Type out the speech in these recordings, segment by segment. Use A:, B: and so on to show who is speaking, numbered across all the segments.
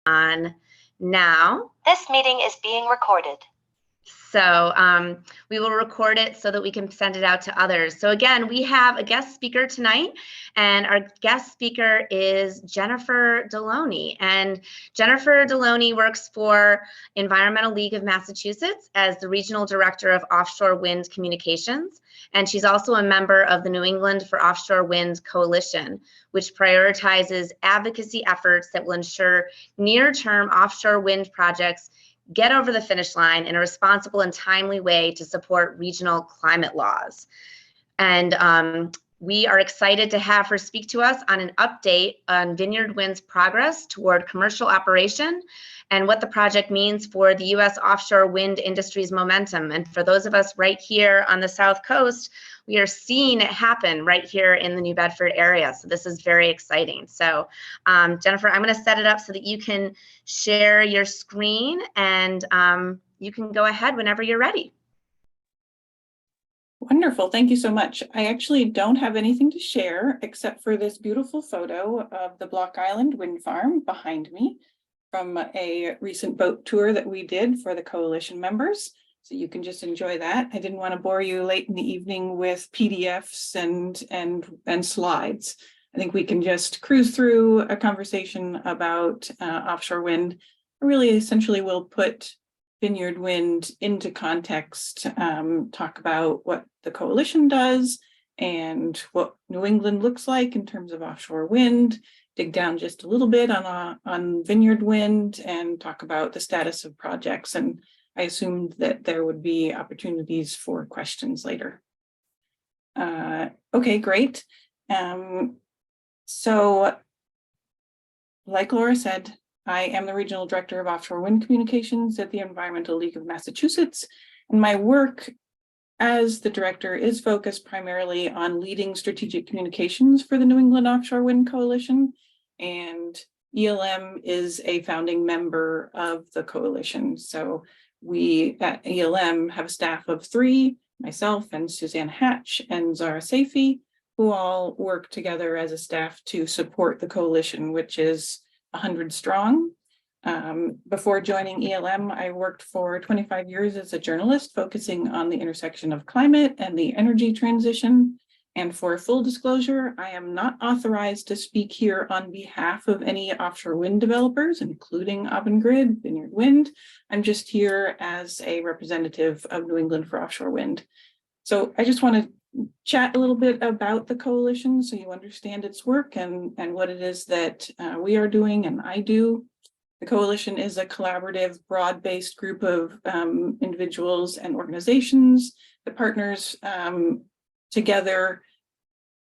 A: on now.
B: This meeting is being recorded.
A: So we will record it so that we can send it out to others. So again, we have a guest speaker tonight, and our guest speaker is Jennifer Deloney. And Jennifer Deloney works for Environmental League of Massachusetts as the Regional Director of Offshore Wind Communications. And she's also a member of the New England for Offshore Wind Coalition, which prioritizes advocacy efforts that will ensure near-term offshore wind projects get over the finish line in a responsible and timely way to support regional climate laws. And we are excited to have her speak to us on an update on Vineyard Wind's progress toward commercial operation and what the project means for the U.S. offshore wind industry's momentum. And for those of us right here on the South Coast, we are seeing it happen right here in the New Bedford area. So this is very exciting. So Jennifer, I'm going to set it up so that you can share your screen, and you can go ahead whenever you're ready.
C: Wonderful. Thank you so much. I actually don't have anything to share except for this beautiful photo of the Block Island Wind Farm behind me from a recent boat tour that we did for the coalition members. So you can just enjoy that. I didn't want to bore you late in the evening with PDFs and slides. I think we can just cruise through a conversation about offshore wind. I really essentially will put Vineyard Wind into context, talk about what the coalition does and what New England looks like in terms of offshore wind, dig down just a little bit on Vineyard Wind, and talk about the status of projects. And I assumed that there would be opportunities for questions later. Okay, great. So like Laura said, I am the Regional Director of Offshore Wind Communications at the Environmental League of Massachusetts, and my work as the director is focused primarily on leading strategic communications for the New England Offshore Wind Coalition, and ELM is a founding member of the coalition. So we at ELM have a staff of 3, myself and Suzanne Hatch and Zara Safi, who all work together as a staff to support the coalition, which is 100 strong. Before joining ELM, I worked for 25 years as a journalist focusing on the intersection of climate and the energy transition. And for full disclosure, I am not authorized to speak here on behalf of any offshore wind developers, including Avangrid, Vineyard Wind. I'm just here as a representative of New England for Offshore Wind. So I just want to chat a little bit about the coalition so you understand its work and what it is that we are doing and I do. The coalition is a collaborative, broad-based group of individuals and organizations that partners together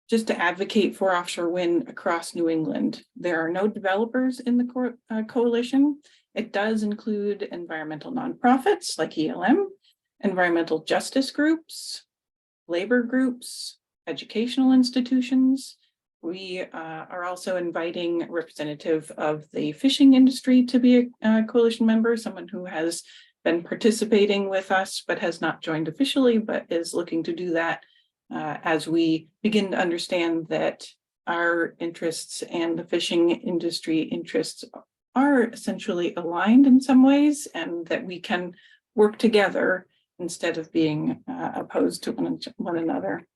C: just to advocate for offshore wind across New England. There are no developers in the coalition. It does include environmental nonprofits like ELM, environmental justice groups, labor groups, educational institutions. We are also inviting a representative of the fishing industry to be a coalition member, someone who has been participating with us but has not joined officially, but is looking to do that as we begin to understand that our interests and the fishing industry interests are essentially aligned in some ways, and that we can work together instead of being opposed to one another.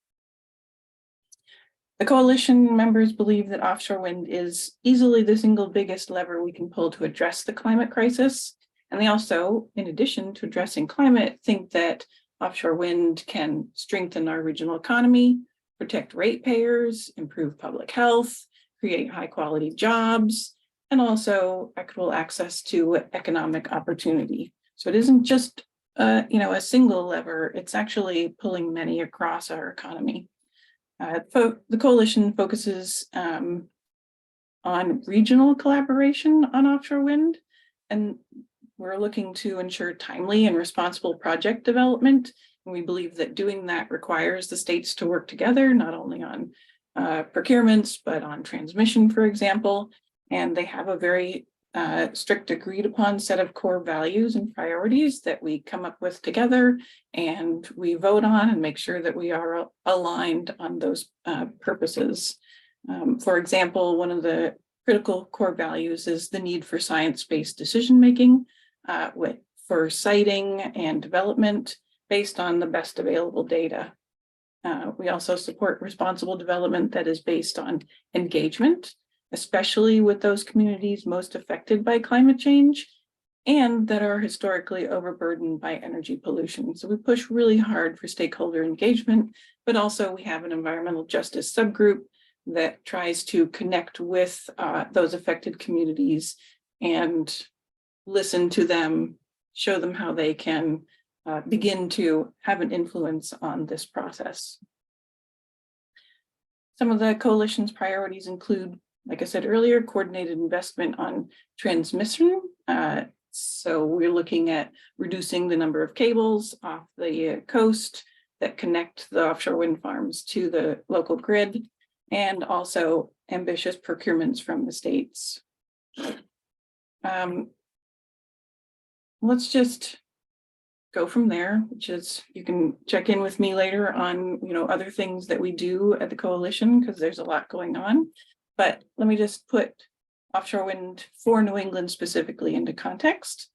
C: The coalition members believe that offshore wind is easily the single biggest lever we can pull to address the climate crisis. And they also, in addition to addressing climate, think that offshore wind can strengthen our regional economy, protect ratepayers, improve public health, create high quality jobs, and also equitable access to economic opportunity. So it isn't just a single lever, it's actually pulling many across our economy. The coalition focuses on regional collaboration on offshore wind, and we're looking to ensure timely and responsible project development. And we believe that doing that requires the states to work together, not only on procurements, but on transmission, for example. And they have a very strict agreed upon set of core values and priorities that we come up with together and we vote on and make sure that we are aligned on those purposes. For example, one of the critical core values is the need for science-based decision-making for siting and development based on the best available data. We also support responsible development that is based on engagement, especially with those communities most affected by climate change and that are historically overburdened by energy pollution. So we push really hard for stakeholder engagement, but also we have an environmental justice subgroup that tries to connect with those affected communities and listen to them, show them how they can begin to have an influence on this process. Some of the coalition's priorities include, like I said earlier, coordinated investment on transmission. So we're looking at reducing the number of cables off the coast that connect the offshore wind farms to the local grid, and also ambitious procurements from the states. Let's just go from there, which is, you can check in with me later on, other things that we do at the coalition, because there's a lot going on. But let me just put offshore wind for New England specifically into context.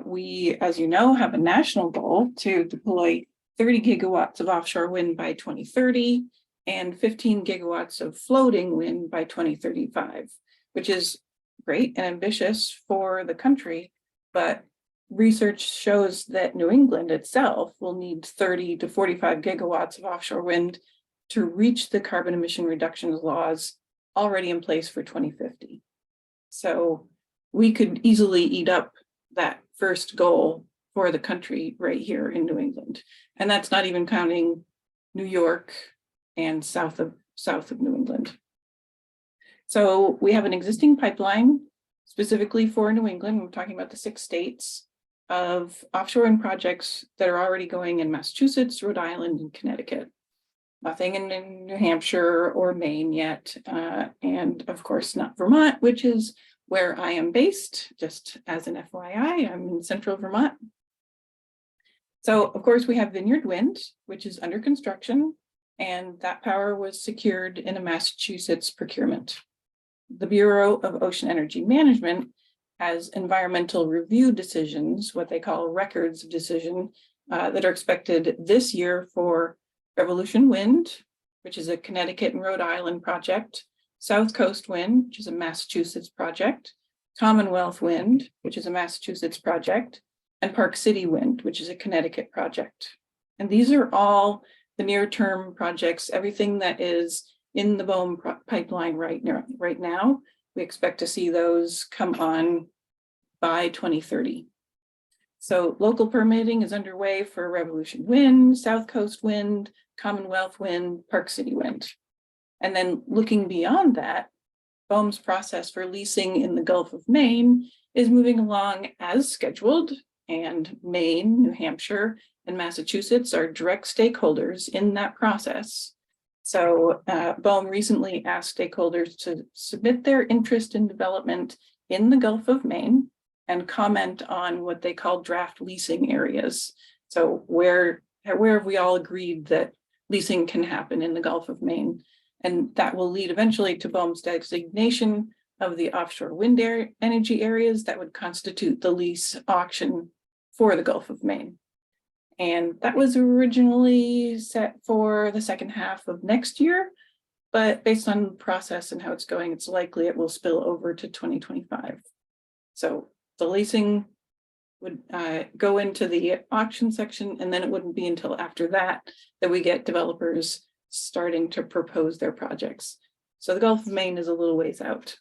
C: We, as you know, have a national goal to deploy 30 gigawatts of offshore wind by 2030 and 15 gigawatts of floating wind by 2035, which is great and ambitious for the country, but research shows that New England itself will need 30 to 45 gigawatts of offshore wind to reach the carbon emission reductions laws already in place for 2050. So we could easily eat up that first goal for the country right here in New England. And that's not even counting New York and south of New England. So we have an existing pipeline specifically for New England. We're talking about the 6 states of offshore wind projects that are already going in Massachusetts, Rhode Island, and Connecticut. Nothing in New Hampshire or Maine yet. And of course, not Vermont, which is where I am based. Just as an FYI, I'm in central Vermont. So of course, we have Vineyard Wind, which is under construction, and that power was secured in a Massachusetts procurement. The Bureau of Ocean Energy Management has environmental review decisions, what they call records of decision, that are expected this year for Revolution Wind, which is a Connecticut and Rhode Island project, Southcoast Wind, which is a Massachusetts project, Commonwealth Wind, which is a Massachusetts project, and Park City Wind, which is a Connecticut project. And these are all the near-term projects, everything that is in the BOEM pipeline right now. We expect to see those come on by 2030. So local permitting is underway for Revolution Wind, Southcoast Wind, Commonwealth Wind, Park City Wind. And then looking beyond that, BOEM's process for leasing in the Gulf of Maine is moving along as scheduled, and Maine, New Hampshire, and Massachusetts are direct stakeholders in that process. So BOEM recently asked stakeholders to submit their interest in development in the Gulf of Maine and comment on what they call draft leasing areas. So where have we all agreed that leasing can happen in the Gulf of Maine? And that will lead eventually to BOEM's designation of the offshore wind energy areas that would constitute the lease auction for the Gulf of Maine. And that was originally set for the second half of next year, but based on the process and how it's going, it's likely it will spill over to 2025. So the leasing would go into the auction section, and then it wouldn't be until after that that we get developers starting to propose their projects. So the Gulf of Maine is a little ways out.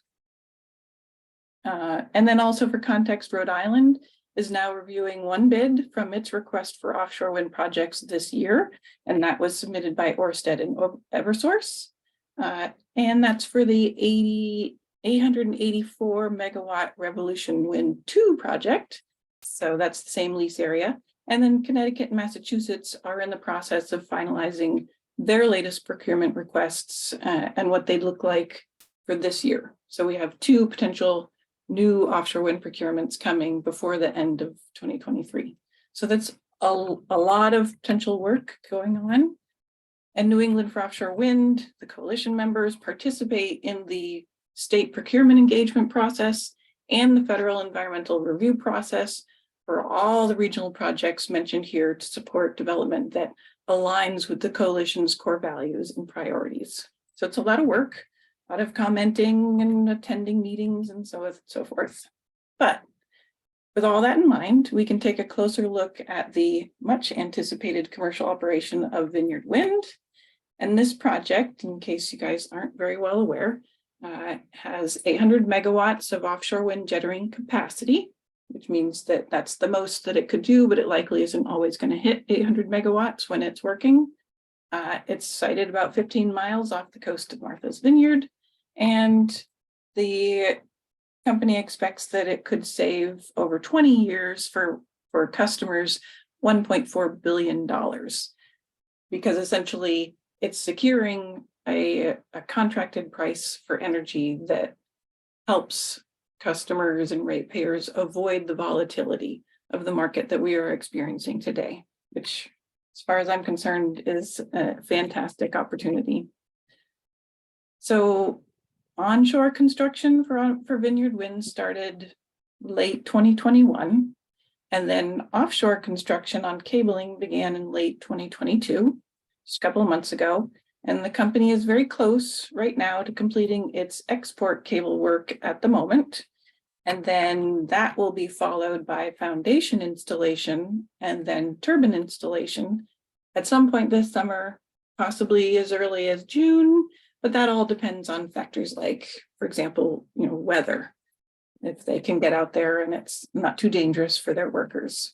C: And then also for context, Rhode Island is now reviewing one bid from its request for offshore wind projects this year, and that was submitted by Ørsted and Eversource. And that's for the 884 megawatt Revolution Wind 2 project. So that's the same lease area. And then Connecticut and Massachusetts are in the process of finalizing their latest procurement requests and what they look like for this year. So we have 2 potential new offshore wind procurements coming before the end of 2023. So that's a lot of potential work going on. And New England for Offshore Wind, the coalition members participate in the state procurement engagement process, and the federal environmental review process for all the regional projects mentioned here to support development that aligns with the coalition's core values and priorities. So it's a lot of work, a lot of commenting and attending meetings and so on and so forth. But with all that in mind, we can take a closer look at the much anticipated commercial operation of Vineyard Wind. And this project, in case you guys aren't very well aware, has 800 megawatts of offshore wind generating capacity, which means that that's the most that it could do, but it likely isn't always going to hit 800 megawatts when it's working. It's sited about 15 miles off the coast of Martha's Vineyard, and the company expects that it could save over 20 years for customers $1.4 billion, because essentially it's securing a contracted price for energy that helps customers and ratepayers avoid the volatility of the market that we are experiencing today, which, as far as I'm concerned, is a fantastic opportunity. So onshore construction for Vineyard Wind started late 2021, and then offshore construction on cabling began in late 2022, just a couple of months ago. And the company is very close right now to completing its export cable work at the moment. And then that will be followed by foundation installation and then turbine installation at some point this summer, possibly as early as June, but that all depends on factors like, for example, weather, if they can get out there and it's not too dangerous for their workers.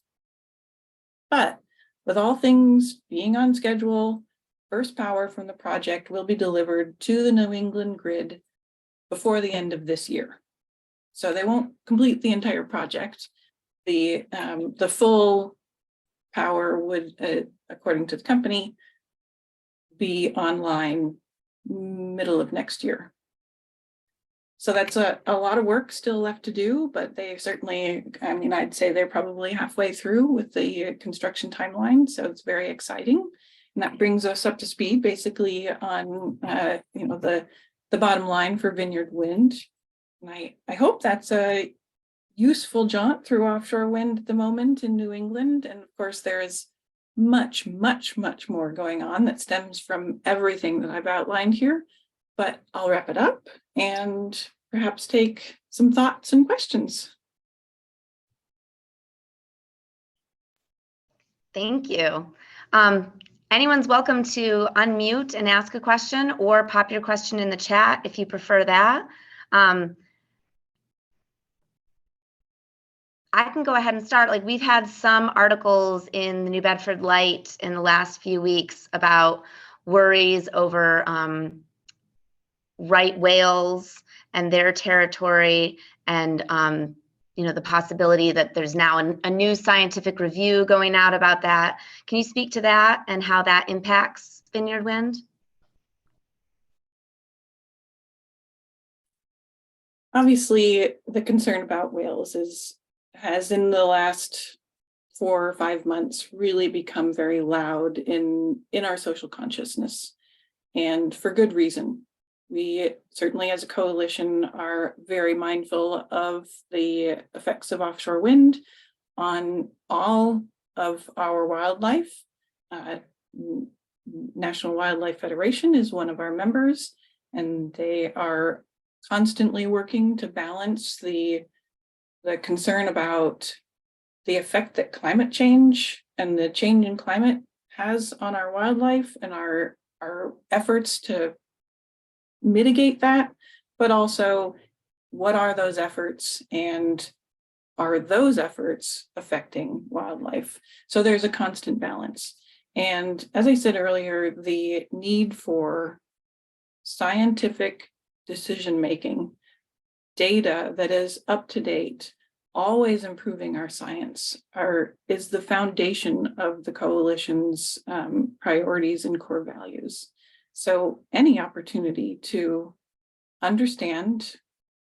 C: But with all things being on schedule, first power from the project will be delivered to the New England grid before the end of this year. So they won't complete the entire project. The full power would, according to the company, be online middle of next year. So that's a lot of work still left to do, but they certainly, I'd say they're probably halfway through with the construction timeline. So it's very exciting. And that brings us up to speed basically on, the bottom line for Vineyard Wind. And I hope that's a useful jaunt through offshore wind at the moment in New England. And of course, there is much, much, much more going on that stems from everything that I've outlined here. But I'll wrap it up and perhaps take some thoughts and questions.
A: Thank you. Anyone's welcome to unmute and ask a question or pop your question in the chat if you prefer that. I can go ahead and start. We've had some articles in the New Bedford Light in the last few weeks about worries over right whales and their territory, and the possibility that there's now a new scientific review going out about that. Can you speak to that and how that impacts Vineyard Wind?
C: Obviously, the concern about whales has in the last 4 or 5 months really become very loud in our social consciousness, and for good reason. We certainly as a coalition are very mindful of the effects of offshore wind on all of our wildlife. National Wildlife Federation is one of our members, and they are constantly working to balance the concern about the effect that climate change and the change in climate has on our wildlife and our efforts to mitigate that, but also what are those efforts and are those efforts affecting wildlife? So there's a constant balance. And as I said earlier, the need for scientific decision-making, data that is up to date, always improving our science, is the foundation of the coalition's priorities and core values. So any opportunity to understand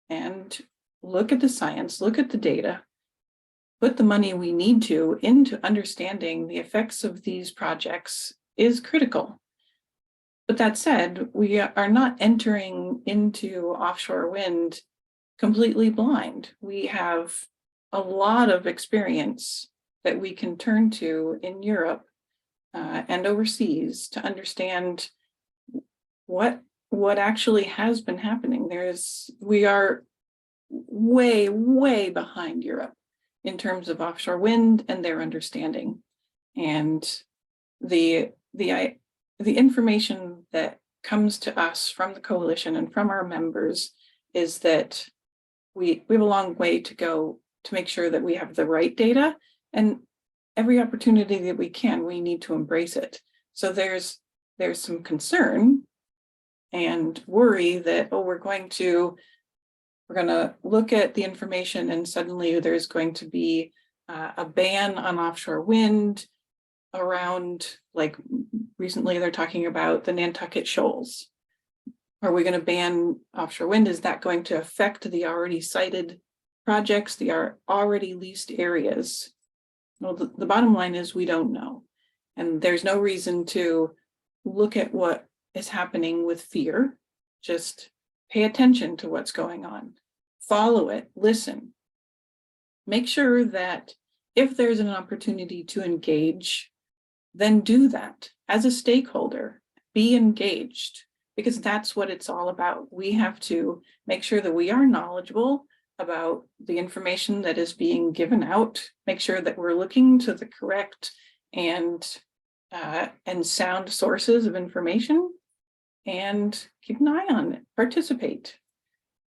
C: and look at the science, look at the data, put the money we need to into understanding the effects of these projects is critical. But that said, we are not entering into offshore wind completely blind. We have a lot of experience that we can turn to in Europe and overseas to understand what actually has been happening. We are way behind Europe in terms of offshore wind and their understanding. And the information that comes to us from the coalition and from our members is that we have a long way to go to make sure that we have the right data, and every opportunity that we can, we need to embrace it. So there's some concern and worry that, oh, we're going to look at the information and suddenly there's going to be a ban on offshore wind around, like recently they're talking about the Nantucket Shoals. Are we going to ban offshore wind? Is that going to affect the already cited projects, the already leased areas? Well, the bottom line is we don't know. And there's no reason to look at what is happening with fear. Just pay attention to what's going on. Follow it, listen. Make sure that if there's an opportunity to engage, then do that as a stakeholder. Be engaged, because that's what it's all about. We have to make sure that we are knowledgeable about the information that is being given out, make sure that we're looking to the correct and sound sources of information, and keep an eye on it, participate.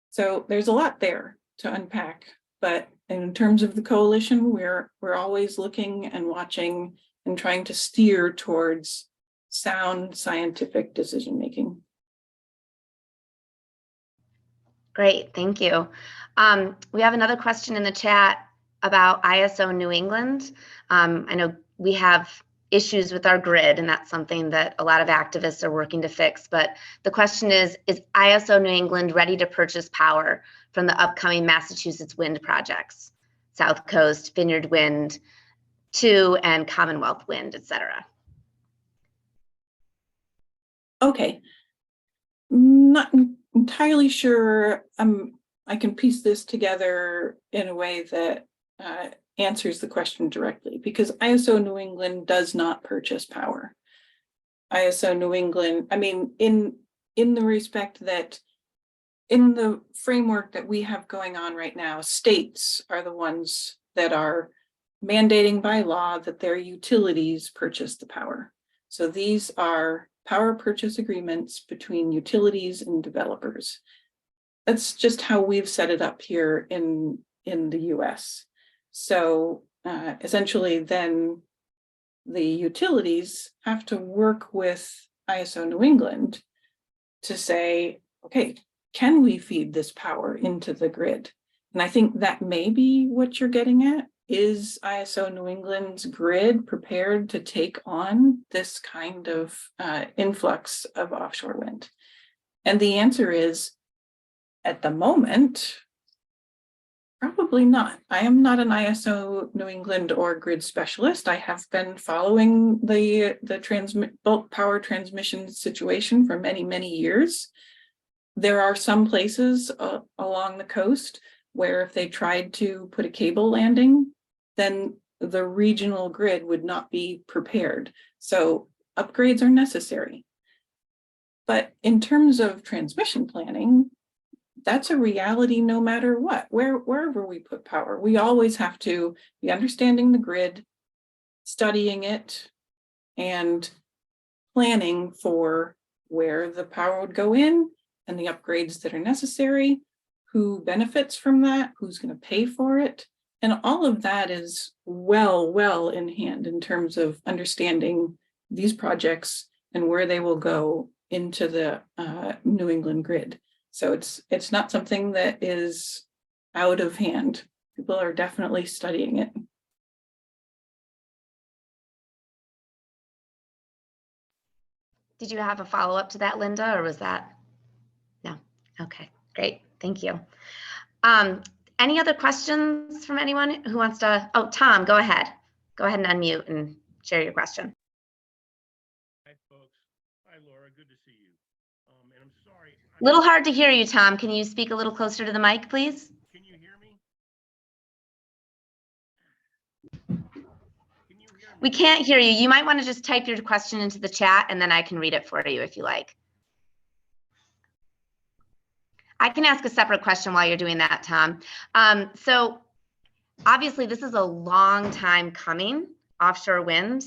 C: So there's a lot there to unpack, but in terms of the coalition, we're always looking and watching and trying to steer towards sound scientific decision-making.
A: Great, thank you. We have another question in the chat about ISO New England. I know we have issues with our grid, and that's something that a lot of activists are working to fix. But the question is ISO New England ready to purchase power from the upcoming Massachusetts wind projects, Southcoast, Vineyard Wind 2, and Commonwealth Wind, etc.?
C: Okay, not entirely sure. I can piece this together in a way that answers the question directly, because ISO New England does not purchase power. ISO New England, I mean, in the respect that in the framework that we have going on right now, states are the ones that are mandating by law that their utilities purchase the power. So these are power purchase agreements between utilities and developers. That's just how we've set it up here in the US. So essentially then the utilities have to work with ISO New England to say, okay, can we feed this power into the grid? And I think that may be what you're getting at. Is ISO New England's grid prepared to take on this kind of influx of offshore wind? And the answer is, at the moment, probably not. I am not an ISO New England or grid specialist. I have been following the bulk power transmission situation for many years. There are some places along the coast where if they tried to put a cable landing, then the regional grid would not be prepared. So upgrades are necessary. But in terms of transmission planning, that's a reality no matter what. Wherever we put power, we always have to be understanding the grid, studying it, and planning for where the power would go in and the upgrades that are necessary, who benefits from that, who's going to pay for it. And all of that is well in hand in terms of understanding these projects and where they will go into the New England grid. So it's not something that is out of hand. People are definitely studying it.
A: Did you have a follow-up to that, Linda, or was that? No. Okay, great. Thank you. Any other questions from anyone who wants to? Oh, Tom, go ahead. Go ahead and unmute and share your question.
D: Hi, folks. Hi, Laura. Good to see
A: Little hard to hear you, Tom. Can you speak a little closer to the mic, please?
D: Can you hear me? Can you hear me?
A: We can't hear you. You might want to just type your question into the chat and then I can read it for you if you like. I can ask a separate question while you're doing that, Tom. So obviously this is a long time coming, offshore wind.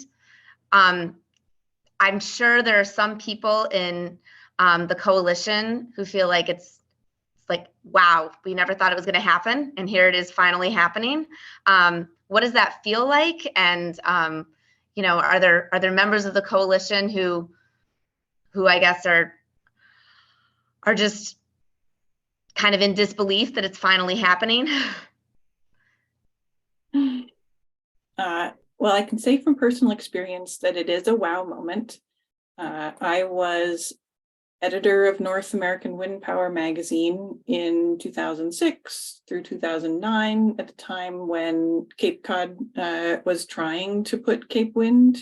A: I'm sure there are some people in the coalition who feel like it's like, wow, we never thought it was going to happen, and here it is finally happening. What does that feel like? And you know, are there members of the coalition who I guess are just kind of in disbelief that it's finally happening?
C: Well, I can say from personal experience that it is a wow moment. I was editor of North American Wind Power magazine in 2006 through 2009, at the time when Cape Cod was trying to put Cape Wind.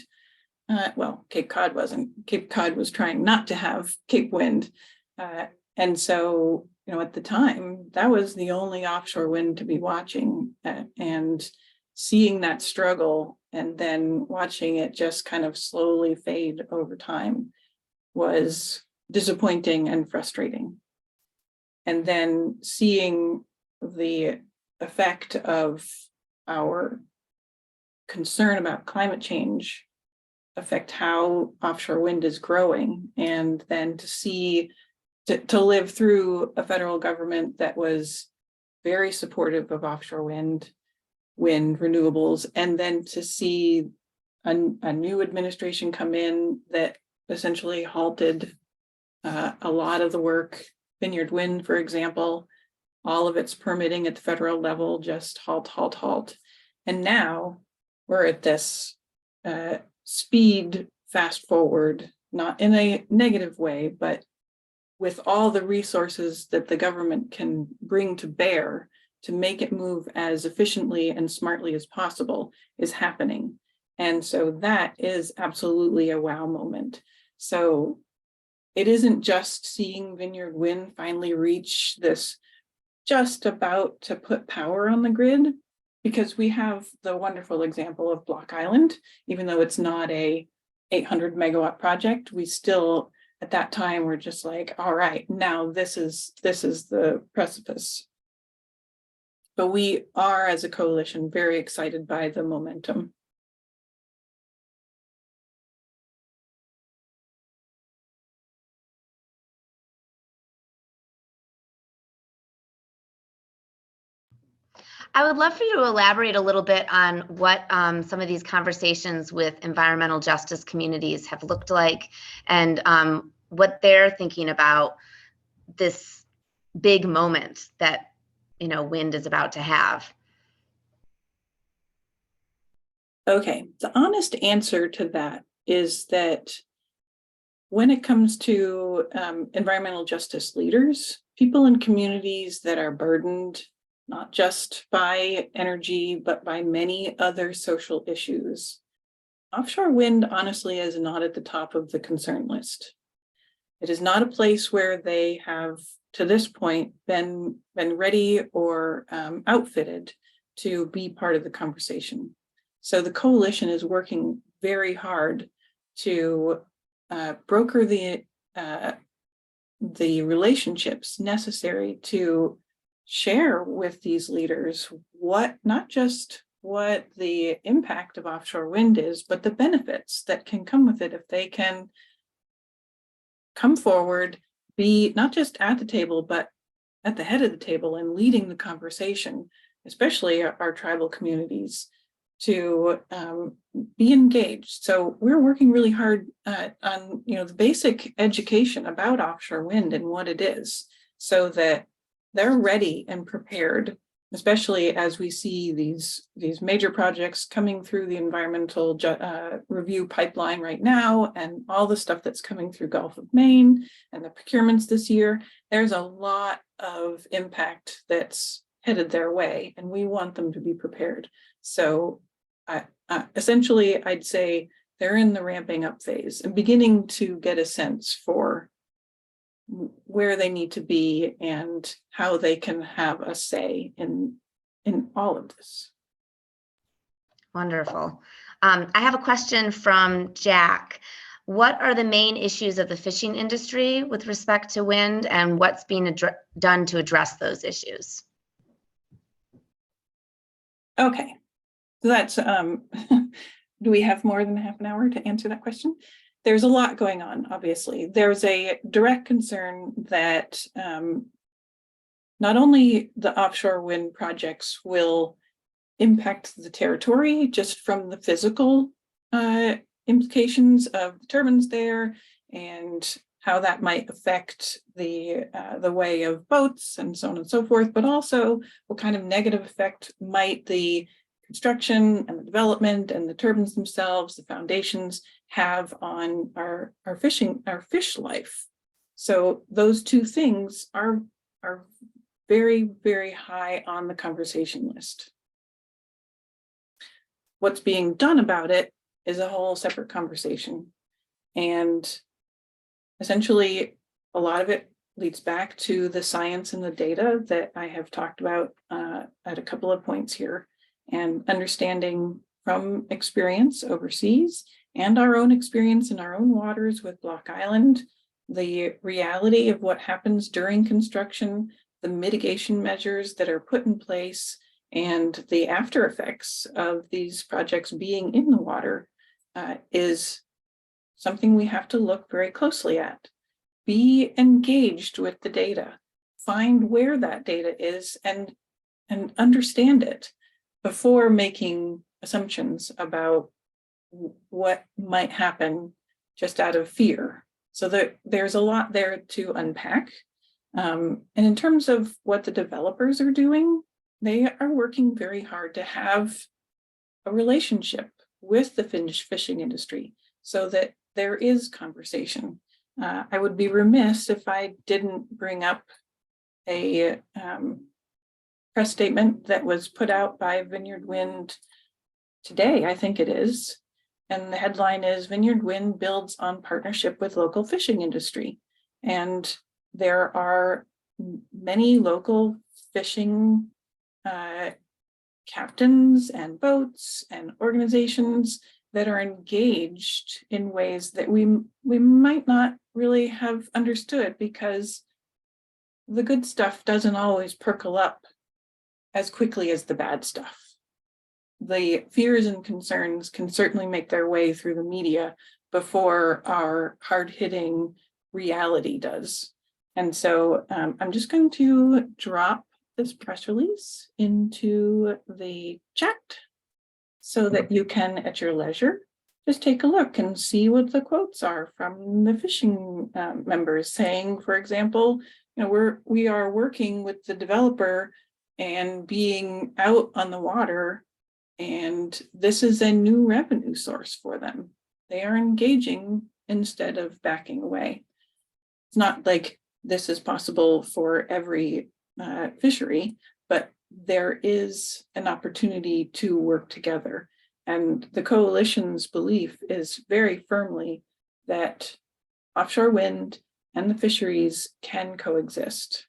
C: Well, Cape Cod wasn't. Cape Cod was trying not to have Cape Wind. And so, you know, at the time, that was the only offshore wind to be watching, and seeing that struggle and then watching it just kind of slowly fade over time was disappointing and frustrating. And then seeing the effect of our concern about climate change affect how offshore wind is growing, and then to live through a federal government that was very supportive of offshore wind renewables, and then to see a new administration come in that essentially halted a lot of the work. Vineyard Wind, for example, all of its permitting at the federal level just halt. And now we're at this speed fast forward, not in a negative way, but with all the resources that the government can bring to bear to make it move as efficiently and smartly as possible is happening. And so that is absolutely a wow moment. So it isn't just seeing Vineyard Wind finally reach this just about to put power on the grid, because we have the wonderful example of Block Island. Even though it's not a 800 megawatt project, we still, at that time, we're just like, all right, now this is the precipice. But we are, as a coalition, very excited by the momentum.
A: I would love for you to elaborate a little bit on what some of these conversations with environmental justice communities have looked like, and what they're thinking about this big moment that, you know, wind is about to have.
C: Okay, the honest answer to that is that when it comes to environmental justice leaders, people in communities that are burdened not just by energy, but by many other social issues, offshore wind honestly is not at the top of the concern list. It is not a place where they have, to this point, been ready or outfitted to be part of the conversation. So the coalition is working very hard to broker the relationships necessary to share with these leaders not just what the impact of offshore wind is, but the benefits that can come with it if they can come forward, be not just at the table, but at the head of the table and leading the conversation, especially our tribal communities, to be engaged. So we're working really hard on, you know, the basic education about offshore wind and what it is, so that they're ready and prepared, especially as we see these major projects coming through the environmental review pipeline right now, and all the stuff that's coming through Gulf of Maine and the procurements this year. There's a lot of impact that's headed their way, and we want them to be prepared. So essentially, I'd say they're in the ramping up phase and beginning to get a sense for where they need to be and how they can have a say in all of this.
A: Wonderful. I have a question from Jack. What are the main issues of the fishing industry with respect to wind, and what's being done to address those issues?
C: Okay, so that's, do we have more than half an hour to answer that question? There's a lot going on, obviously. There's a direct concern that not only the offshore wind projects will impact the territory just from the physical implications of the turbines there and how that might affect the way of boats and so on and so forth, but also what kind of negative effect might the construction and the development and the turbines themselves, the foundations, have on our fish life. So those two things are very, very high on the conversation list. What's being done about it is a whole separate conversation. And essentially, a lot of it leads back to the science and the data that I have talked about at a couple of points here, and understanding from experience overseas and our own experience in our own waters with Block Island, the reality of what happens during construction, the mitigation measures that are put in place, and the after effects of these projects being in the water is something we have to look very closely at. Be engaged with the data, find where that data is and understand it before making assumptions about what might happen just out of fear. So that there's a lot there to unpack. And in terms of what the developers are doing, they are working very hard to have a relationship with the fishing industry so that there is conversation. I would be remiss if I didn't bring up a press statement that was put out by Vineyard Wind today, I think it is. And the headline is Vineyard Wind builds on partnership with local fishing industry. And there are many local fishing captains and boats and organizations that are engaged in ways that we might not really have understood, because the good stuff doesn't always percolate up as quickly as the bad stuff. The fears and concerns can certainly make their way through the media before our hard-hitting reality does. And so I'm just going to drop this press release into the chat so that you can, at your leisure, just take a look and see what the quotes are from the fishing members saying, for example, we are working with the developer and being out on the water, and this is a new revenue source for them. They are engaging instead of backing away. It's not like this is possible for every fishery, but there is an opportunity to work together. And the coalition's belief is very firmly that offshore wind and the fisheries can coexist.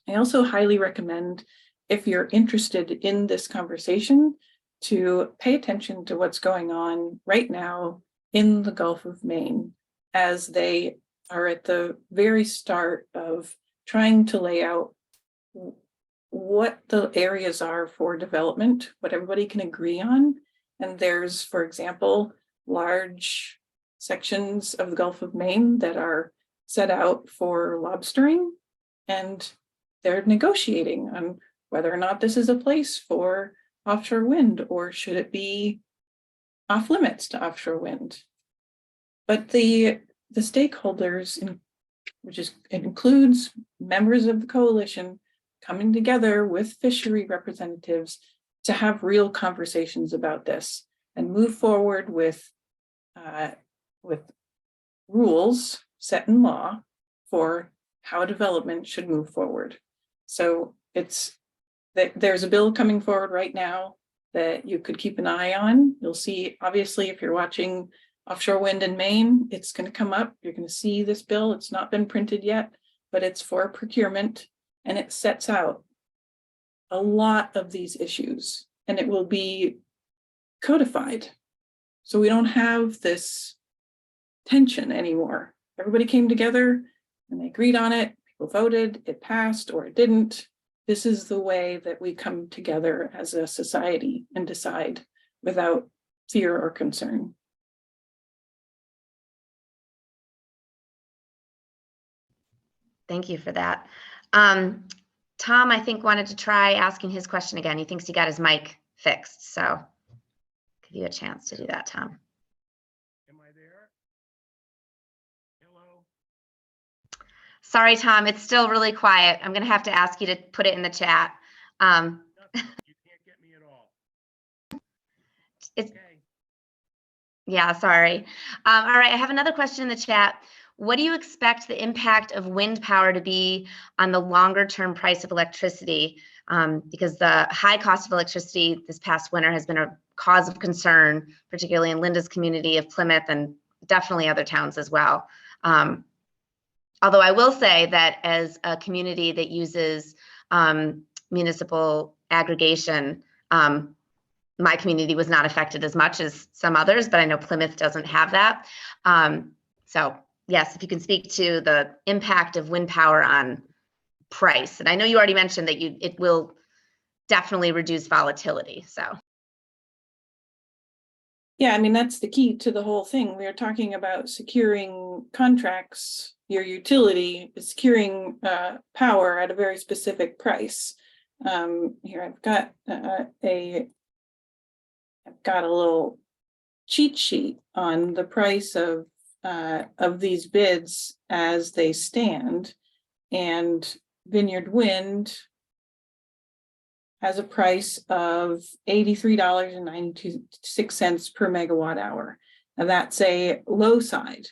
C: I also highly recommend, if you're interested in this conversation, to pay attention to what's going on right now in the Gulf of Maine, as they are at the very start of trying to lay out what the areas are for development, what everybody can agree on. And there's, for example, large sections of the Gulf of Maine that are set out for lobstering, and they're negotiating on whether or not this is a place for offshore wind, or should it be off limits to offshore wind. But the stakeholders, it includes members of the coalition, coming together with fishery representatives to have real conversations about this and move forward with rules set in law for how development should move forward. So there's a bill coming forward right now that you could keep an eye on. You'll see, obviously, if you're watching Offshore wind in Maine, it's going to come up. You're going to see this bill. It's not been printed yet, but it's for procurement, and it sets out a lot of these issues, and it will be codified. So we don't have this tension anymore. Everybody came together and they agreed on it. People voted, it passed or it didn't. This is the way that we come together as a society and decide without fear or concern.
A: Thank you for that. Tom, I think, wanted to try asking his question again. He thinks he got his mic fixed, so give you a chance to do that, Tom.
D: Am I there? Hello?
A: Sorry, Tom, it's still really quiet. I'm going to have to ask you to put it in the chat.
D: You can't get me at all.
A: It's,
D: Okay.
A: yeah, sorry. All right, I have another question in the chat. What do you expect the impact of wind power to be on the longer term price of electricity? Because the high cost of electricity this past winter has been a cause of concern, particularly in Linda's community of Plymouth and definitely other towns as well. Although I will say that as a community that uses municipal aggregation, my community was not affected as much as some others, but I know Plymouth doesn't have that. So yes, if you can speak to the impact of wind power on price. And I know you already mentioned that it will definitely reduce volatility, so.
C: Yeah, I mean, that's the key to the whole thing. We are talking about securing contracts, your utility, securing power at a very specific price. Here I've got a little cheat sheet on the price of these bids as they stand, and Vineyard Wind has a price of $83.96 per megawatt hour. Now that's a low side.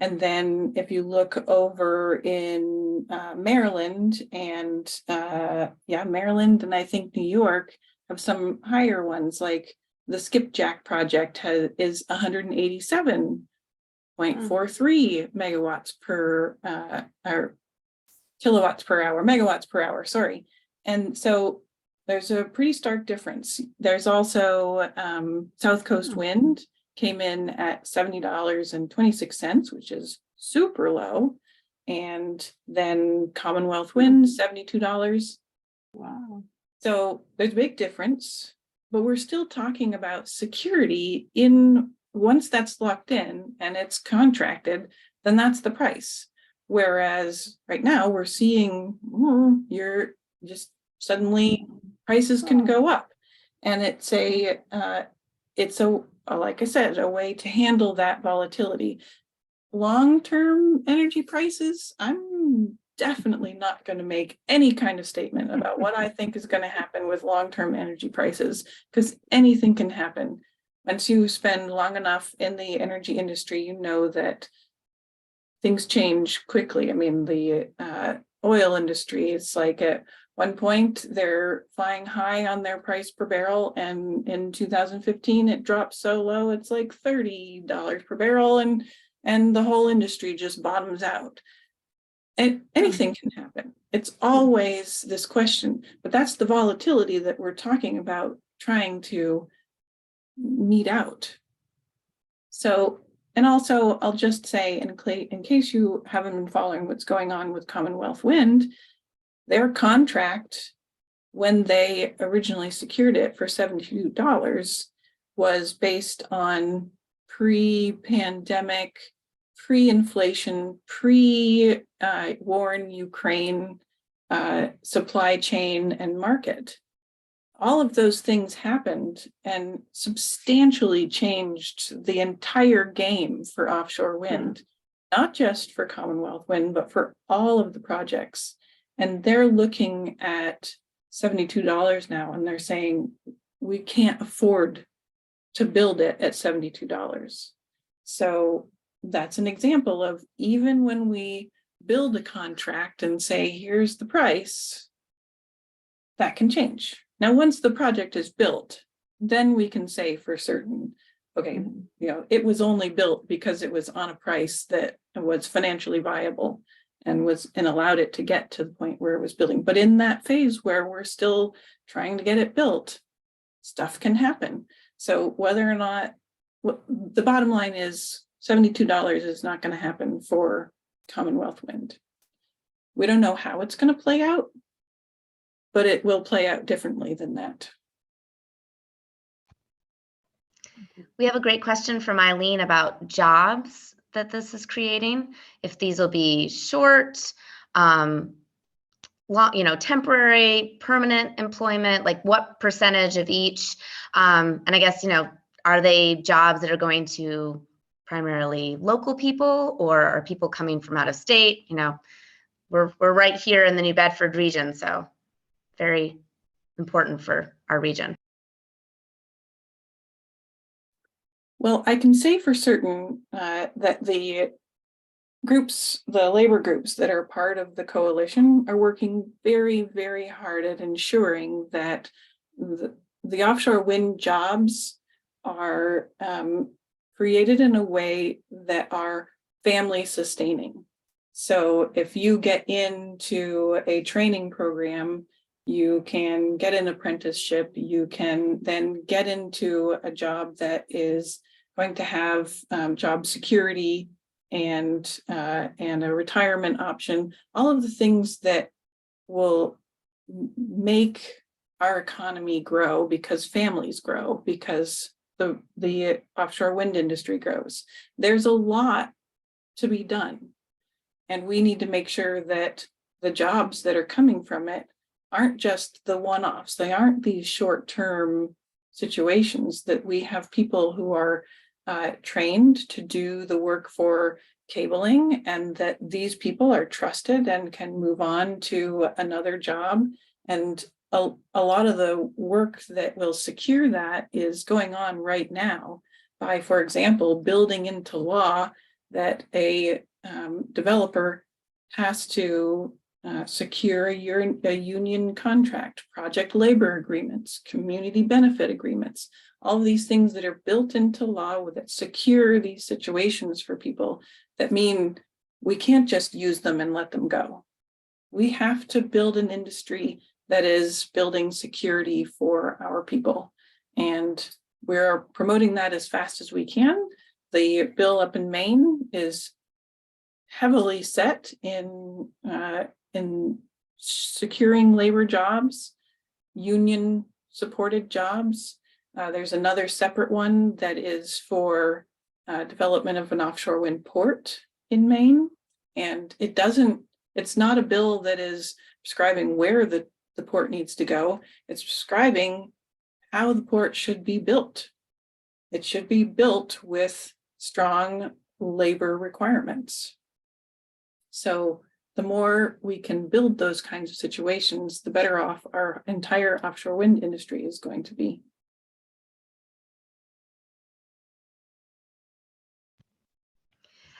C: And then if you look over in Maryland and Maryland and I think New York have some higher ones, like the Skipjack project is 187.43 megawatts per or kilowatts per hour, megawatts per hour, sorry. And so there's a pretty stark difference. There's also Southcoast Wind came in at $70.26, which is super low. And then Commonwealth Wind, $72.
A: Wow.
C: So there's a big difference, but we're still talking about security in once that's locked in and it's contracted, then that's the price. Whereas right now we're seeing you're just suddenly prices can go up, and it's like I said, a way to handle that volatility. Long-term energy prices, I'm definitely not going to make any kind of statement about what I think is going to happen with long-term energy prices, because anything can happen. Once you spend long enough in the energy industry, you know that things change quickly. I mean, the oil industry, it's like at one point they're flying high on their price per barrel, and in 2015 it dropped so low it's like $30 per barrel, and the whole industry just bottoms out. And anything can happen. It's always this question, but that's the volatility that we're talking about trying to meet out. So, and also I'll just say, in case you haven't been following what's going on with Commonwealth Wind, their contract, when they originally secured it for $72, was based on pre-pandemic, pre-inflation, pre-war in Ukraine supply chain and market. All of those things happened and substantially changed the entire game for offshore wind, not just for Commonwealth Wind, but for all of the projects. And they're looking at $72 now, and they're saying, we can't afford to build it at $72. So that's an example of, even when we build a contract and say, here's the price, that can change. Now, once the project is built, then we can say for certain, okay, it was only built because it was on a price that was financially viable and allowed it to get to the point where it was building. But in that phase where we're still trying to get it built, stuff can happen. So whether or not, the bottom line is $72 is not going to happen for Commonwealth Wind. We don't know how it's going to play out, but it will play out differently than that.
A: We have a great question from Eileen about jobs that this is creating. If these will be short, temporary, permanent employment, like what percentage of each? And I guess, are they jobs that are going to primarily local people, or are people coming from out of state? We're right here in the New Bedford region, so very important for our region.
C: Well, I can say for certain that the labor groups that are part of the coalition are working very, very hard at ensuring that the offshore wind jobs are created in a way that are family sustaining. So if you get into a training program, you can get an apprenticeship, you can then get into a job that is going to have job security and a retirement option, all of the things that will make our economy grow because families grow, because the offshore wind industry grows. There's a lot to be done. And we need to make sure that the jobs that are coming from it aren't just the one-offs. They aren't these short-term situations, that we have people who are trained to do the work for cabling, and that these people are trusted and can move on to another job. And a lot of the work that will secure that is going on right now by, for example, building into law that a developer has to secure a union contract, project labor agreements, community benefit agreements, all of these things that are built into law that secure these situations for people, that mean we can't just use them and let them go. We have to build an industry that is building security for our people. And we're promoting that as fast as we can. The bill up in Maine is heavily set in securing labor jobs, union supported jobs. There's another separate one that is for development of an offshore wind port in Maine. And it's not a bill that is prescribing where the port needs to go. It's prescribing how the port should be built. It should be built with strong labor requirements. So the more we can build those kinds of situations, the better off our entire offshore wind industry is going to be.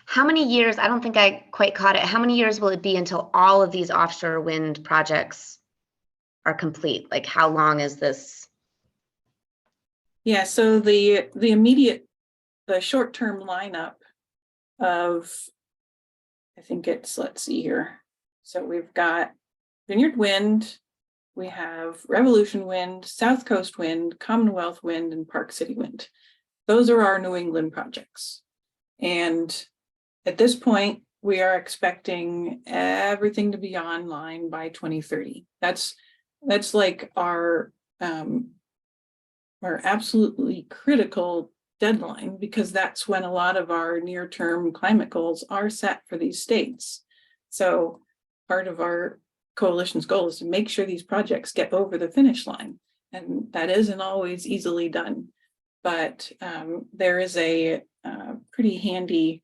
A: How many years, I don't think I quite caught it, how many years will it be until all of these offshore wind projects are complete? Like, how long is this?
C: Yeah, so the short-term lineup of, I think it's, let's see here. So we've got Vineyard Wind, we have Revolution Wind, Southcoast Wind, Commonwealth Wind, and Park City Wind. Those are our New England projects. And at this point, we are expecting everything to be online by 2030. That's like our absolutely critical deadline, because that's when a lot of our near-term climate goals are set for these states. So part of our coalition's goal is to make sure these projects get over the finish line. And that isn't always easily done. But there is a pretty handy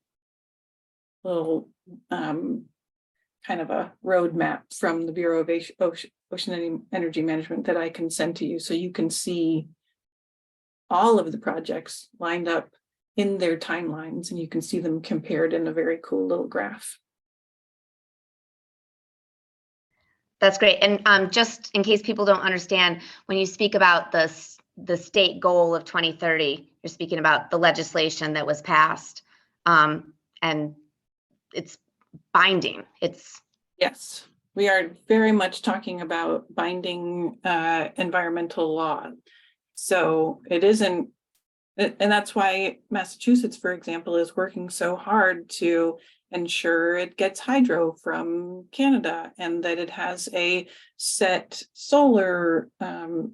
C: little kind of a roadmap from the Bureau of Ocean Energy Management that I can send to you, so you can see all of the projects lined up in their timelines, and you can see them compared in a very cool little graph.
A: That's great. And just in case people don't understand, when you speak about the the state goal of 2030. You're speaking about the legislation that was passed, and it's binding. It's
C: Yes, we are very much talking about binding environmental law. So it isn't, and that's why Massachusetts, for example, is working so hard to ensure it gets hydro from Canada and that it has a set solar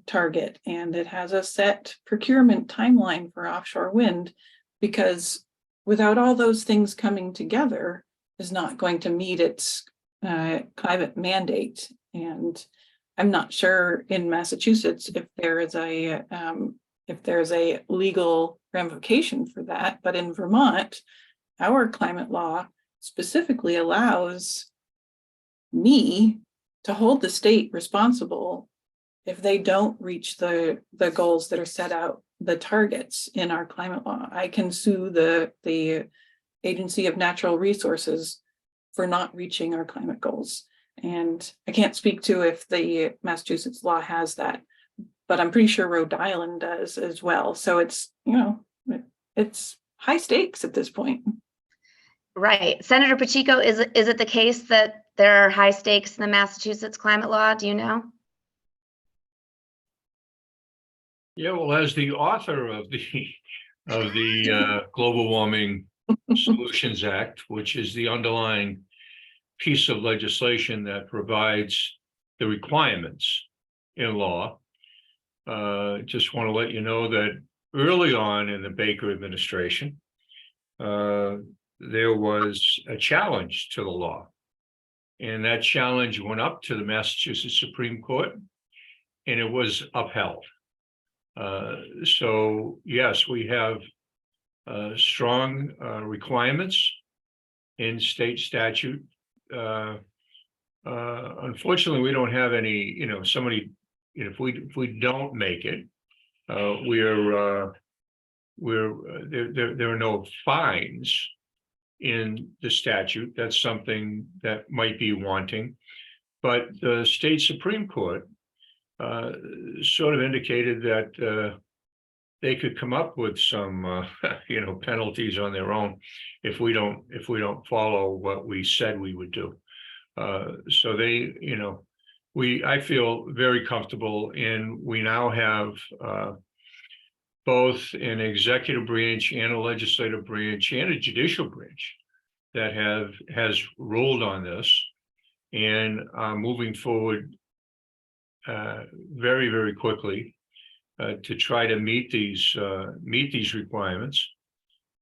C: target and it has a set procurement timeline for offshore wind, because without all those things coming together is not going to meet its climate mandate. And I'm not sure in Massachusetts if there's a legal ramification for that, but in Vermont, our climate law specifically allows me to hold the state responsible if they don't reach the goals that are set out, the targets in our climate law. I can sue the Agency of Natural Resources for not reaching our climate goals. And I can't speak to if the Massachusetts law has that, but I'm pretty sure Rhode Island does as well. So it's, it's high stakes at this point.
A: right. Senator Pacheco, is it the case that there are high stakes in the Massachusetts climate law? Do you know?
E: Yeah, well, as the author of the Global Warming Solutions Act, which is the underlying piece of legislation that provides the requirements in law, just want to let you know that early on in the Baker administration, there was a challenge to the law, and that challenge went up to the Massachusetts Supreme Court, and it was upheld. So yes, we have strong requirements in state statute. Unfortunately, we don't have any, somebody, if we don't make it, there are no fines in the statute. That's something that might be wanting, but the state Supreme Court sort of indicated that they could come up with some penalties on their own if we don't follow what we said we would do. So they, I feel very comfortable, and we now have both an executive branch and a legislative branch and a judicial branch that has ruled on this and are moving forward very, very quickly to try to meet these requirements.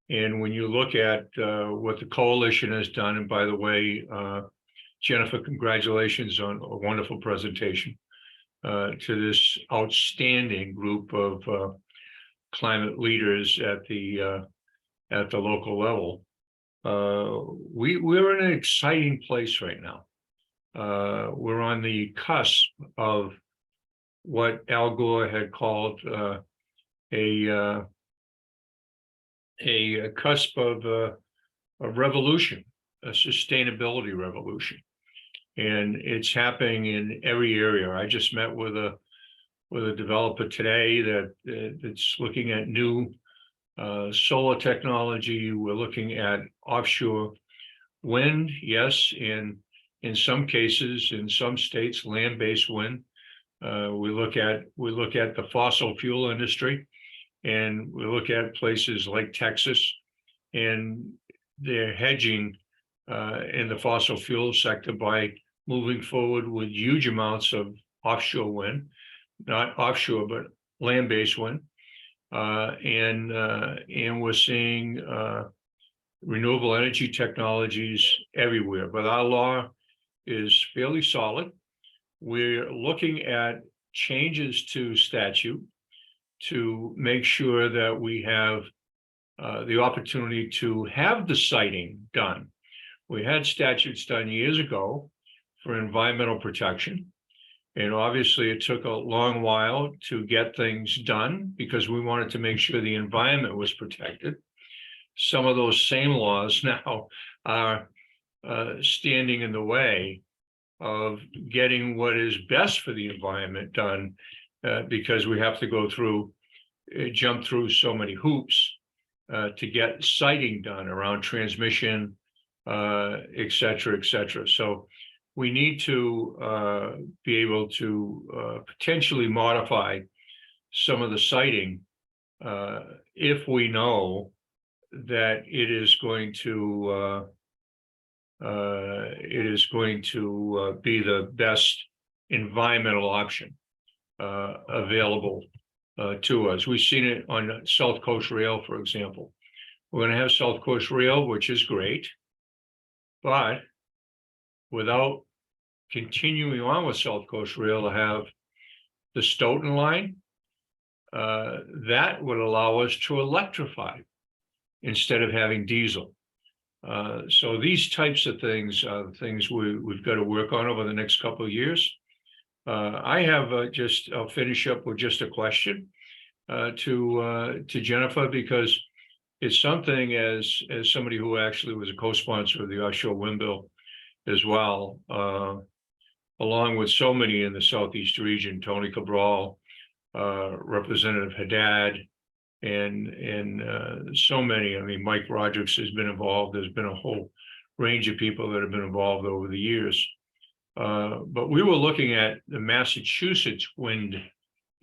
E: And when you look at what the coalition has done, and by the way, Jennifer, congratulations on a wonderful presentation to this outstanding group of climate leaders at the local level. We're in an exciting place right now. We're on the cusp of what Al Gore had called a cusp of a revolution, a sustainability revolution, and it's happening in every area. I just met with a developer today that's looking at new solar technology. We're looking at offshore wind, yes, in some cases, in some states, land-based wind. We look at the fossil fuel industry, and we look at places like Texas, and they're hedging in the fossil fuel sector by moving forward with huge amounts of offshore wind, not offshore, but land-based wind. And we're seeing renewable energy technologies everywhere, but our law is fairly solid. We're looking at changes to statute to make sure that we have the opportunity to have the siting done. We had statutes done years ago for environmental protection, and obviously it took a long while to get things done because we wanted to make sure the environment was protected. Some of those same laws now are standing in the way of getting what is best for the environment done because we have to go through, jump through so many hoops to get siting done around transmission, et cetera, et cetera. So we need to be able to potentially modify some of the siting if we know that it is going to be the best environmental option available to us. We've seen it on Southcoast Rail, for example. We're going to have Southcoast Rail, which is great, but without continuing on with Southcoast Rail to have the Stoughton line, that would allow us to electrify instead of having diesel. So these types of things are the things we've got to work on over the next couple of years. I have I'll finish up with just a question to Jennifer, because it's something as somebody who actually was a co-sponsor of the Offshore Wind Bill as well, along with so many in the Southeast region, Tony Cabral, Representative Haddad, and so many. I mean, Mike Rodrigues has been involved. There's been a whole range of people that have been involved over the years. But we were looking at the Massachusetts wind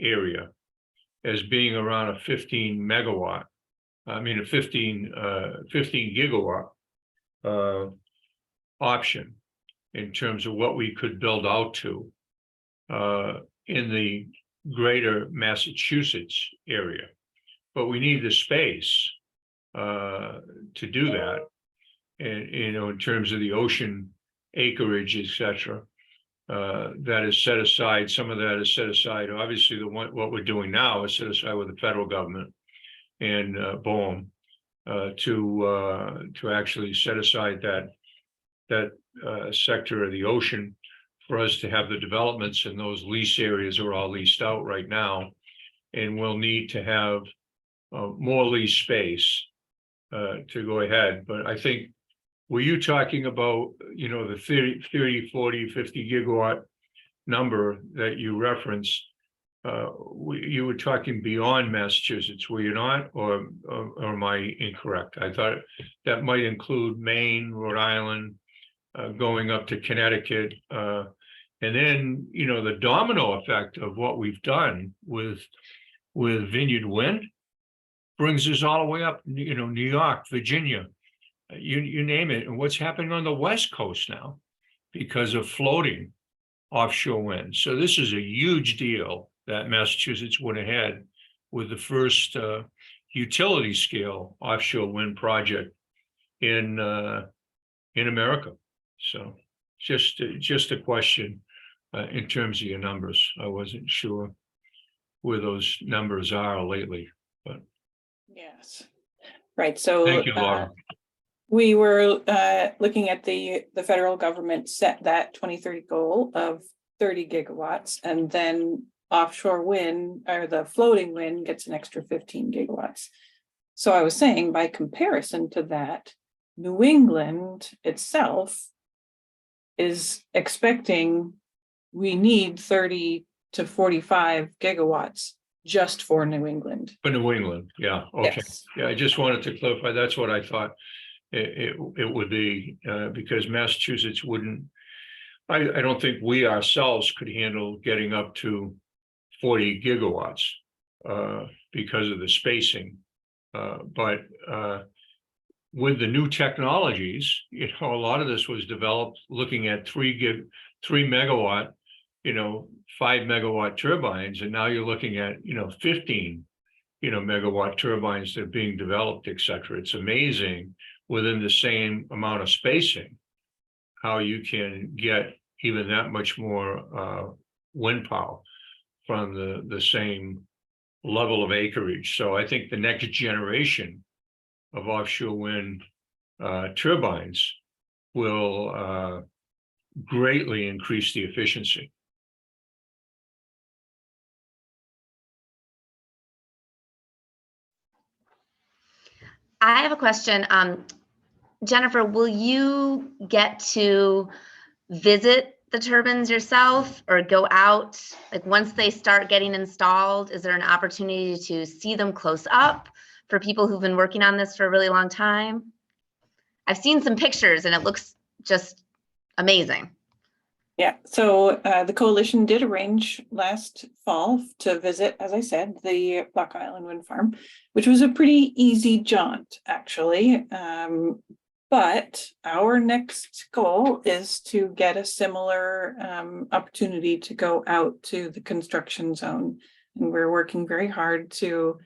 E: area as being around a 15 gigawatt option in terms of what we could build out to in the greater Massachusetts area. But we need the space to do that. And, in terms of the ocean acreage, et cetera, that is set aside. Some of that is set aside. Obviously, what we're doing now is set aside with the federal government and BOEM to actually set aside that sector of the ocean for us to have the developments, and those lease areas are all leased out right now, and we'll need to have more lease space to go ahead. But I think, were you talking about, the 30, 40, 50 gigawatt number that you referenced? You were talking beyond Massachusetts, were you not? Or am I incorrect? I thought that might include Maine, Rhode Island, going up to Connecticut. And then, the domino effect of what we've done with Vineyard Wind brings us all the way up, New York, Virginia, you name it. And what's happening on the West Coast now because of floating offshore wind. So this is a huge deal that Massachusetts went ahead with the first utility scale offshore wind project in America. So just a question in terms of your numbers. I wasn't sure where those numbers are lately, but
C: Yes, right. So
E: thank you, Laura.
C: We were looking at the federal government set that 2030 goal of 30 gigawatts, and then offshore wind, or the floating wind, gets an extra 15 gigawatts. So I was saying, by comparison to that, New England itself is expecting we need 30 to 45 gigawatts just for New England.
E: For New England, yeah, okay.
C: Yes.
E: Yeah, I just wanted to clarify. That's what I thought it would be, because Massachusetts wouldn't, I don't think we ourselves could handle getting up to 40 gigawatts because of the spacing. But with the new technologies, a lot of this was developed looking at 3 megawatt, 5 megawatt turbines, and now you're looking at 15 megawatt turbines that are being developed, et cetera. It's amazing within the same amount of spacing how you can get even that much more wind power from the same level of acreage. So I think the next generation of offshore wind turbines will greatly increase the efficiency.
A: I have a question. Jennifer, will you get to visit the turbines yourself or go out? Like once they start getting installed, is there an opportunity to see them close up for people who've been working on this for a really long time? I've seen some pictures and it looks just amazing.
C: Yeah, so the coalition did arrange last fall to visit, as I said, the Block Island Wind Farm, which was a pretty easy jaunt, actually. But our next goal is to get a similar opportunity to go out to the construction zone. And we're working very hard to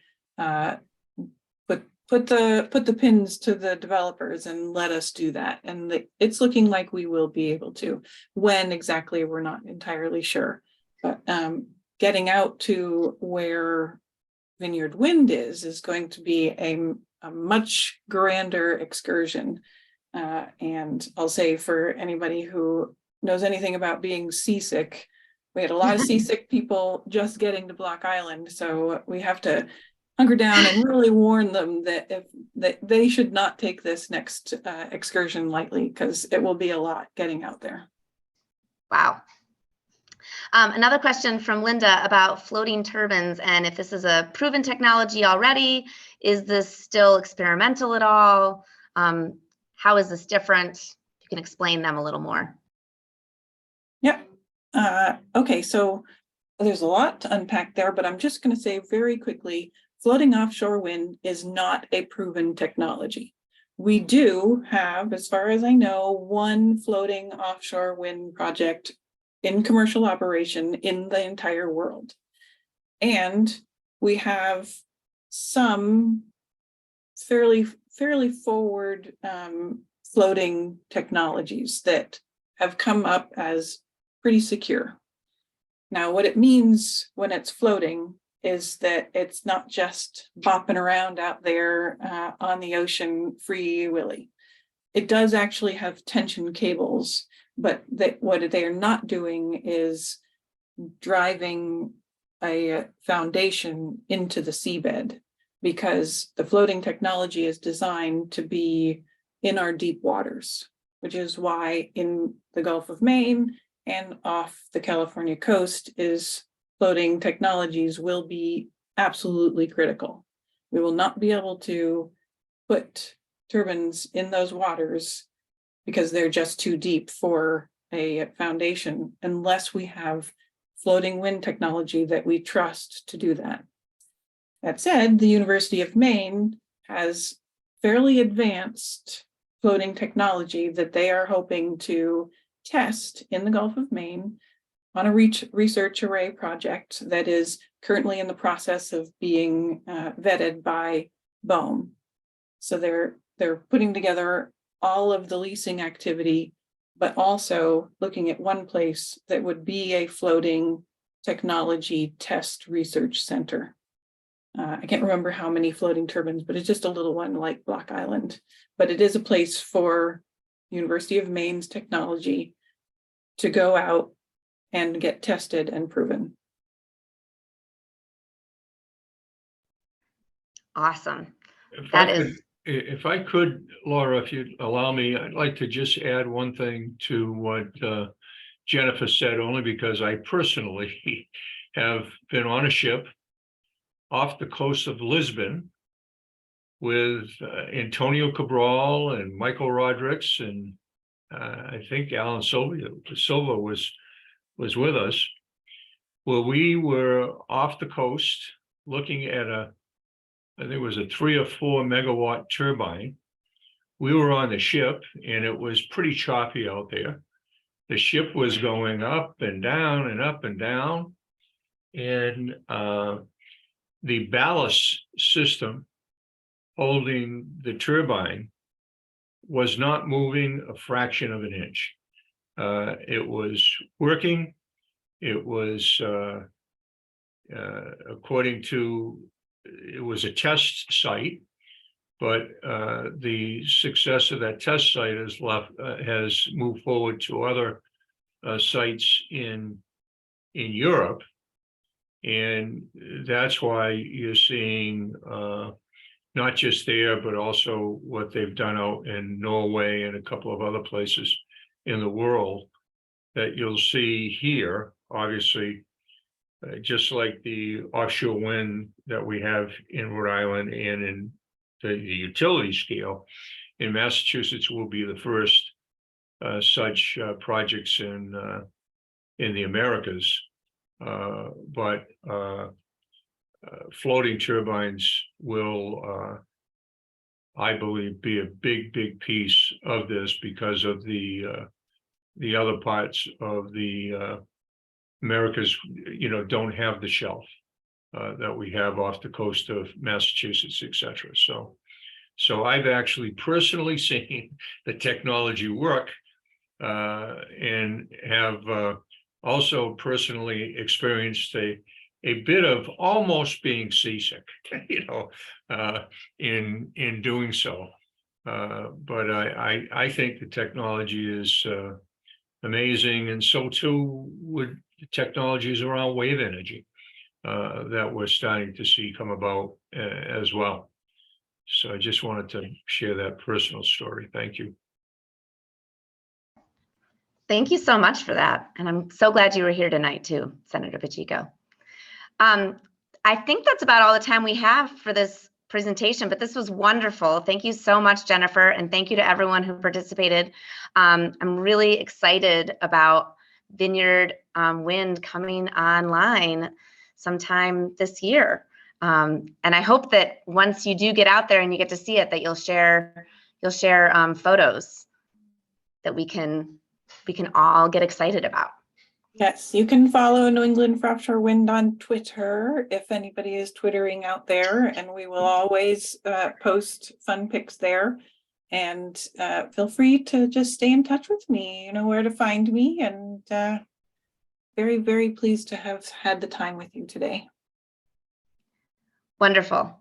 C: put the pins to the developers and let us do that. And it's looking like we will be able to. When exactly, we're not entirely sure. But getting out to where Vineyard Wind is going to be a much grander excursion. And I'll say, for anybody who knows anything about being seasick, we had a lot of seasick people just getting to Block Island. So we have to hunker down and really warn them that they should not take this next excursion lightly, because it will be a lot getting out there.
A: Wow. Another question from Linda about floating turbines, and if this is a proven technology already, is this still experimental at all? How is this different? You can explain them a little more.
C: Yep. Okay, so there's a lot to unpack there, but I'm just going to say very quickly, floating offshore wind is not a proven technology. We do have, as far as I know, one floating offshore wind project in commercial operation in the entire world. And we have some fairly forward floating technologies that have come up as pretty secure. Now, what it means when it's floating is that it's not just bopping around out there on the ocean free willy. It does actually have tension cables, but what they are not doing is driving a foundation into the seabed, because the floating technology is designed to be in our deep waters, which is why in the Gulf of Maine and off the California coast is floating technologies will be absolutely critical. We will not be able to put turbines in those waters because they're just too deep for a foundation unless we have floating wind technology that we trust to do that. That said, the University of Maine has fairly advanced floating technology that they are hoping to test in the Gulf of Maine on a research array project that is currently in the process of being vetted by BOEM. So they're putting together all of the leasing activity, but also looking at one place that would be a floating technology test research center. I can't remember how many floating turbines, but it's just a little one like Block Island. But it is a place for University of Maine's technology to go out and get tested and proven.
A: Awesome.
E: If I could, Laura, if you'd allow me, I'd like to just add one thing to what Jennifer said, only because I personally have been on a ship off the coast of Lisbon with Antonio Cabral and Michael Rodrigues, and I think Alan Silva was with us, where we were off the coast looking at I think it was a 3 or 4 megawatt turbine. We were on the ship and it was pretty choppy out there. The ship was going up and down and up and down. And the ballast system holding the turbine was not moving a fraction of an inch. It was working. It was according to, it was a test site, but the success of that test site has moved forward to other sites in Europe, and that's why you're seeing not just there, but also what they've done out in Norway and a couple of other places in the world, that you'll see here, obviously, just like the offshore wind that we have in Rhode Island and in the utility scale, in Massachusetts will be the first such projects in the Americas. But floating turbines will, I believe, be a big piece of this because of the other parts of the Americas, don't have the shelf that we have off the coast of Massachusetts, etc. So I've actually personally seen the technology work and have also personally experienced a bit of almost being seasick, in doing so. But I think the technology is amazing, and so too would the technologies around wave energy that we're starting to see come about as well. So I just wanted to share that personal story. Thank you.
A: Thank you so much for that. And I'm so glad you were here tonight too, Senator Pacheco. I think that's about all the time we have for this presentation, but this was wonderful. Thank you so much, Jennifer, and thank you to everyone who participated. I'm really excited about Vineyard Wind coming online sometime this year. And I hope that once you do get out there and you get to see it, that you'll share photos that we can all get excited about.
C: Yes, you can follow New England for Offshore Wind on Twitter if anybody is twittering out there, and we will always post fun pics there. And feel free to just stay in touch with me. You know where to find me, and very pleased to have had the time with you today.
A: Wonderful.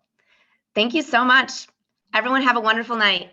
A: Thank you so much. Everyone have a wonderful night.